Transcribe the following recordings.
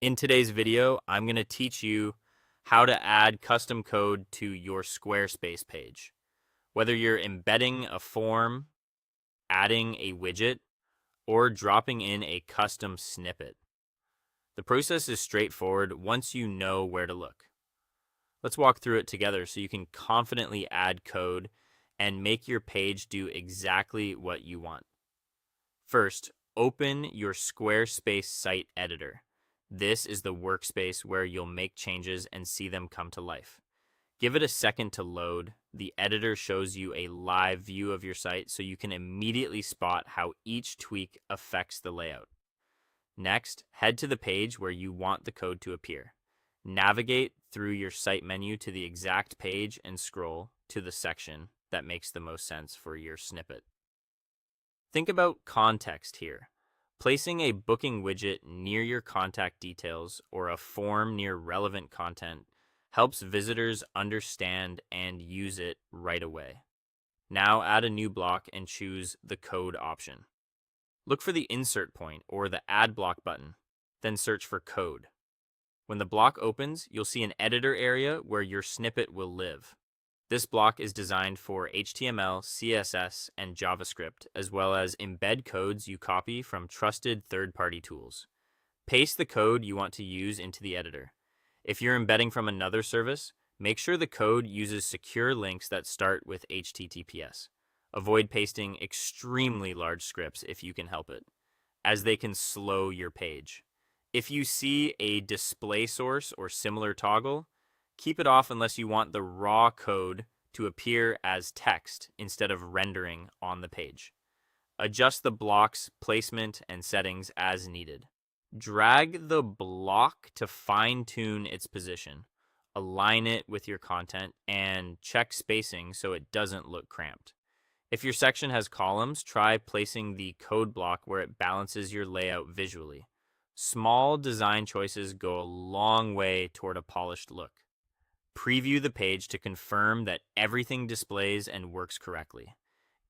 In today's video, I'm going to teach you how to add custom code to your Squarespace page. Whether you're embedding a form, adding a widget, or dropping in a custom snippet. The process is straightforward once you know where to look. Let's walk through it together so you can confidently add code and make your page do exactly what you want. First, open your Squarespace site editor. This is the workspace where you'll make changes and see them come to life. Give it a second to load. The editor shows you a live view of your site so you can immediately spot how each tweak affects the layout. Next, head to the page where you want the code to appear. Navigate through your site menu to the exact page and scroll to the section that makes the most sense for your snippet. Think about context here. Placing a booking widget near your contact details or a form near relevant content helps visitors understand and use it right away. Now add a new block and choose the code option. Look for the insert point or the add block button, then search for code. When the block opens, you'll see an editor area where your snippet will live. This block is designed for HTML, CSS, and JavaScript, as well as embed codes you copy from trusted third-party tools. Paste the code you want to use into the editor. If you're embedding from another service, make sure the code uses secure links that start with HTTPS. Avoid pasting extremely large scripts if you can help it, as they can slow your page. If you see a display source or similar toggle, keep it off unless you want the raw code to appear as text instead of rendering on the page. Adjust the block's placement and settings as needed. Drag the block to fine-tune its position. Align it with your content and check spacing so it doesn't look cramped. If your section has columns, try placing the code block where it balances your layout visually. Small design choices go a long way toward a polished look. Preview the page to confirm that everything displays and works correctly.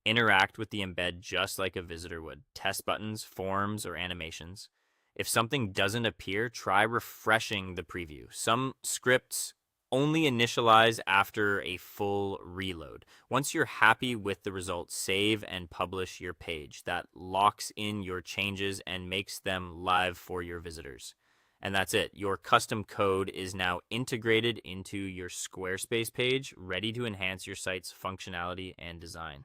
Interact with the embed just like a visitor would. Test buttons, forms, or animations. If something doesn't appear, try refreshing the preview. Some scripts only initialize after a full reload. Once you're happy with the results, save and publish your page. That locks in your changes and makes them live for your visitors. And that's it. Your custom code is now integrated into your Squarespace page, ready to enhance your site's functionality and design.